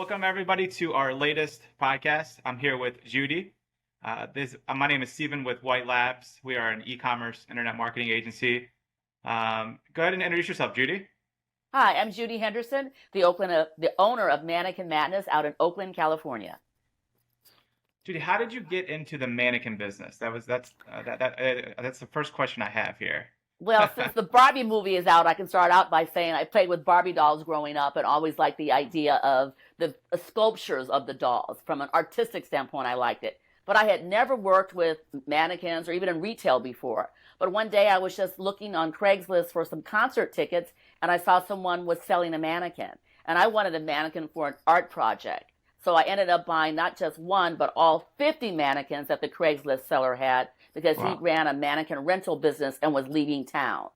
Welcome everybody to our latest podcast. I'm here with Judi. My name is Stephen with White Labs. We are an e-commerce internet marketing agency. Go ahead and introduce yourself, Judi. Hi, I'm Judi Henderson, the owner of Mannequin Madness out in Oakland, California. Judi, how did you get into the mannequin business? That's the first question I have here. Well, since the Barbie movie is out, I can start out by saying I played with Barbie dolls growing up and always liked the idea of the sculptures of the dolls. From an artistic standpoint, I liked it. But I had never worked with mannequins or even in retail before. But one day I was just looking on Craigslist for some concert tickets, and I saw someone was selling a mannequin. And I wanted a mannequin for an art project. So I ended up buying not just one, but all 50 mannequins that the Craigslist seller had, because he ran a mannequin rental business and was leaving town.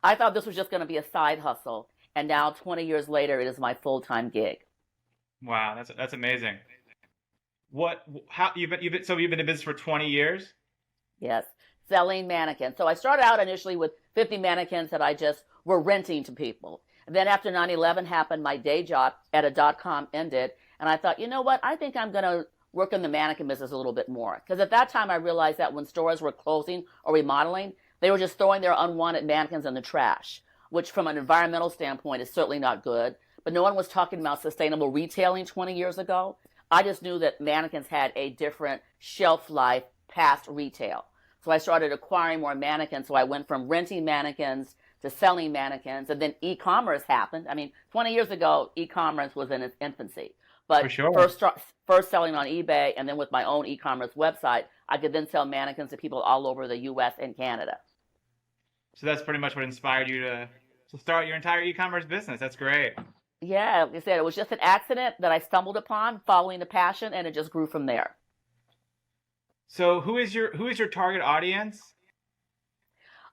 I thought this was just going to be a side hustle, and now 20 years later, it is my full-time gig. Wow, that's amazing. You've been in business for 20 years? Yes, selling mannequins. So I started out initially with 50 mannequins that I just were renting to people. And then after 9/11 happened, my day job at a .com ended, and I thought, you know what, I think I'm going to work in the mannequin business a little bit more. Because at that time, I realized that when stores were closing or remodeling, they were just throwing their unwanted mannequins in the trash, which from an environmental standpoint is certainly not good. But no one was talking about sustainable retailing 20 years ago. I just knew that mannequins had a different shelf life past retail. So I started acquiring more mannequins. So I went from renting mannequins to selling mannequins. And then e-commerce happened. I mean, 20 years ago, e-commerce was in its infancy. But For sure. first selling on eBay, and then with my own e-commerce website, I could then sell mannequins to people all over the U.S. and Canada. So that's pretty much what inspired you to start your entire e-commerce business. That's great. Yeah, like I said, it was just an accident that I stumbled upon, following the passion, and it just grew from there. So who is your target audience?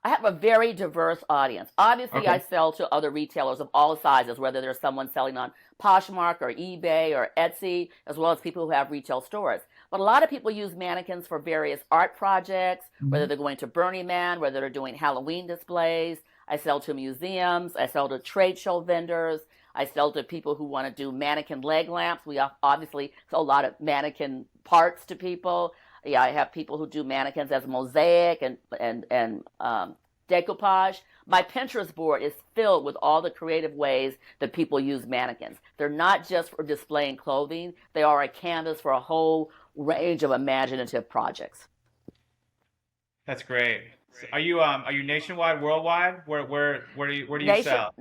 I have a very diverse audience. Obviously, Okay. I sell to other retailers of all sizes, whether there's someone selling on Poshmark or eBay or Etsy, as well as people who have retail stores. But a lot of people use mannequins for various art projects, whether they're going to Burning Man, whether they're doing Halloween displays. I sell to museums. I sell to trade show vendors. I sell to people who want to do mannequin leg lamps. We obviously sell a lot of mannequin parts to people. Yeah, I have people who do mannequins as mosaic and decoupage. My Pinterest board is filled with all the creative ways that people use mannequins. They're not just for displaying clothing. They are a canvas for a whole range of imaginative projects. That's great. So are you nationwide, worldwide? Where do you sell?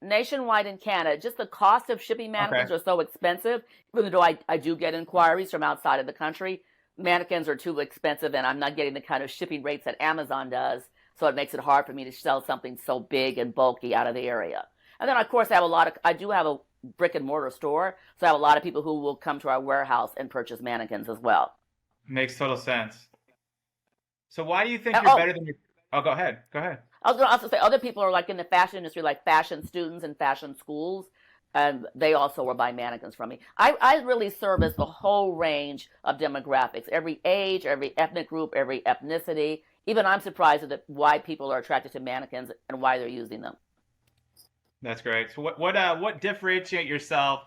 Nationwide in Canada. Just the cost of shipping mannequins Okay. are so expensive, even though I do get inquiries from outside of the country. Mannequins are too expensive, and I'm not getting the kind of shipping rates that Amazon does, so it makes it hard for me to sell something so big and bulky out of the area. And then, of course, I do have a brick and mortar store, so I have a lot of people who will come to our warehouse and purchase mannequins as well. Makes total sense. So why do you think you're better than your... Oh, go ahead. Go ahead. I was going to also say other people are like in the fashion industry, like fashion students and fashion schools, and they also will buy mannequins from me. I really service the whole range of demographics, every age, every ethnic group, every ethnicity. Even I'm surprised at why people are attracted to mannequins and why they're using them. That's great. So what differentiate yourself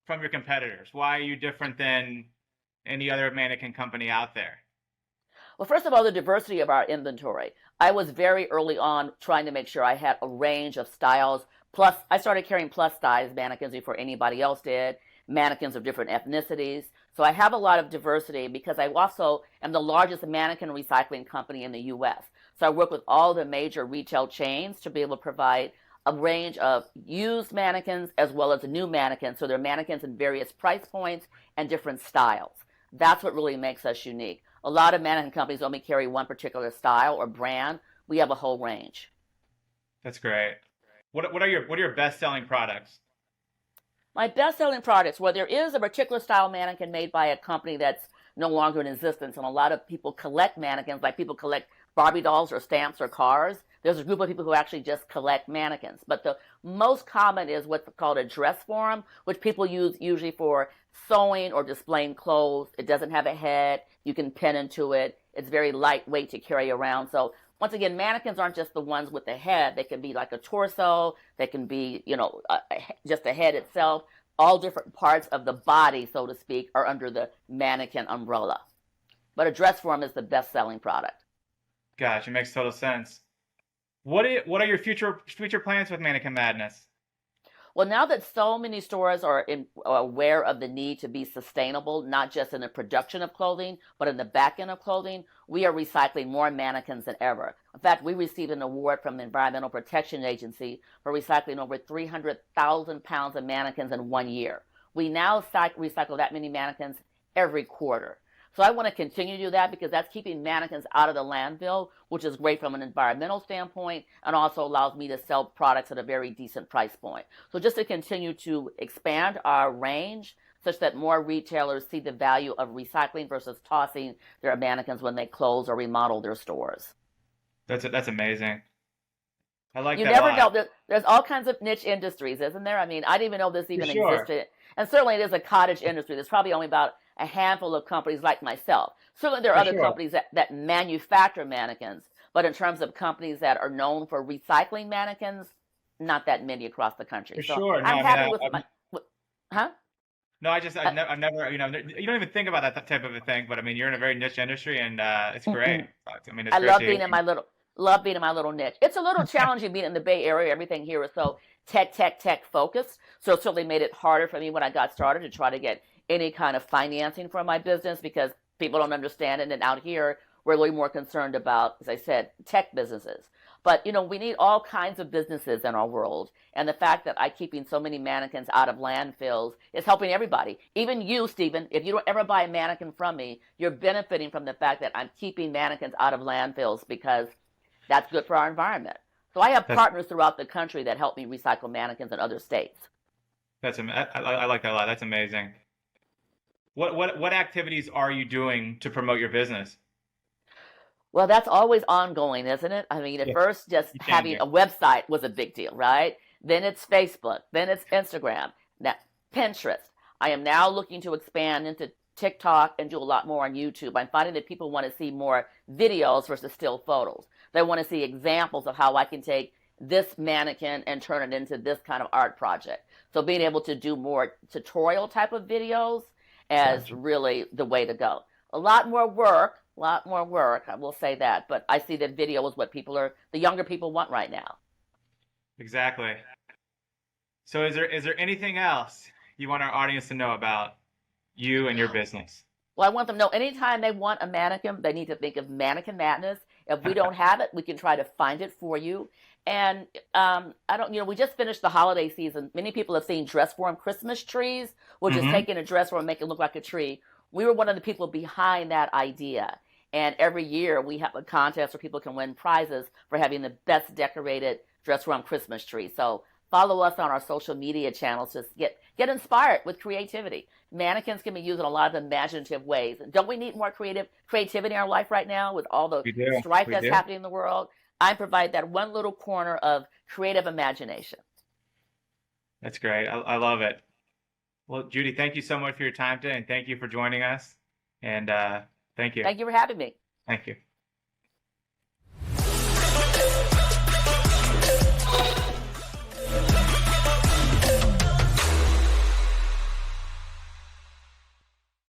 from your competitors? Why are you different than any other mannequin company out there? Well, first of all, the diversity of our inventory. I was very early on trying to make sure I had a range of styles. Plus, I started carrying plus size mannequins before anybody else did, mannequins of different ethnicities. So I have a lot of diversity because I also am the largest mannequin recycling company in the U.S. So I work with all the major retail chains to be able to provide a range of used mannequins as well as new mannequins. So they're mannequins in various price points and different styles. That's what really makes us unique. A lot of mannequin companies only carry one particular style or brand. We have a whole range. That's great. What are your best-selling products? My best-selling products, well, there is a particular style mannequin made by a company that's no longer in existence, and a lot of people collect mannequins, like people collect Barbie dolls or stamps or cars. There's a group of people who actually just collect mannequins. But the most common is what's called a dress form, which people use usually for sewing or displaying clothes. It doesn't have a head. You can pin into it. It's very lightweight to carry around. So once again, mannequins aren't just the ones with the head. They can be like a torso. They can be, just the head itself. all different parts of the body, so to speak, are under the mannequin umbrella. But a dress form is the best-selling product. Gosh, it makes total sense. What are your future plans with Mannequin Madness? Well, now that so many stores are aware of the need to be sustainable, not just in the production of clothing, but in the back end of clothing, we are recycling more mannequins than ever. In fact, we received an award from the Environmental Protection Agency for recycling over 300,000 pounds of mannequins in 1 year. We now recycle that many mannequins every quarter. So I want to continue to do that because that's keeping mannequins out of the landfill, which is great from an environmental standpoint and also allows me to sell products at a very decent price point. So just to continue to expand our range such that more retailers see the value of recycling versus tossing their mannequins when they close or remodel their stores. That's amazing. I like You that a never lot. know. There's all kinds of niche industries, isn't there? I mean, I didn't even know this For even sure. existed. And certainly it is a cottage industry. There's probably only about a handful of companies like myself. Certainly there are For other sure. companies that manufacture mannequins, but in terms of companies that are known for recycling mannequins, not that many across the country. For So sure. No, I'm I mean, happy with huh? no, Uh, I've never, you don't even think about that type of a thing, but I mean, you're in a very niche industry, and it's great. mm-mm. I mean, it's I great to love hear. being in my little love being in my little niche. It's a little challenging being in the Bay Area. Everything here is so tech focused. So it certainly made it harder for me when I got started to try to get any kind of financing for my business because people don't understand it. And out here, we're really more concerned about, as I said, tech businesses. But we need all kinds of businesses in our world. And the fact that I'm keeping so many mannequins out of landfills is helping everybody. Even you, Stephen, if you don't ever buy a mannequin from me, you're benefiting from the fact that I'm keeping mannequins out of landfills because that's good for our environment. So I have That's partners throughout the country that help me recycle mannequins in other states. I like that a lot. That's amazing. What activities are you doing to promote your business? Well, that's always ongoing, isn't it? I mean, at Yeah, first, just keep having changing. a website was a big deal, right? Then it's Facebook, then it's Instagram, now Pinterest. I am now looking to expand into TikTok and do a lot more on YouTube. I'm finding that people want to see more videos versus still photos. They want to see examples of how I can take this mannequin and turn it into this kind of art project. So being able to do more tutorial type of videos is Gotcha. really the way to go. A lot more work, I will say that. But I see that video is what the younger people want right now. Exactly. So is there anything else you want our audience to know about you and your business? Well, I want them to know anytime they want a mannequin, they need to think of Mannequin Madness. If we don't have it, we can try to find it for you. And I don't, we just finished the holiday season. Many people have seen dress form Christmas trees, which is Hmm. taking a dress form and make it look like a tree. We were one of the people behind that idea. And every year we have a contest where people can win prizes for having the best decorated dress form Christmas tree. So follow us on our social media channels to get inspired with creativity. Mannequins can be used in a lot of imaginative ways. Don't we need more creativity in our life right now with all the We do. strife We that's do. happening in the world? I provide that one little corner of creative imagination. That's great. I love it. Well, Judy, thank you so much for your time today, and thank you for joining us. And thank you. Thank you for having me. Thank you.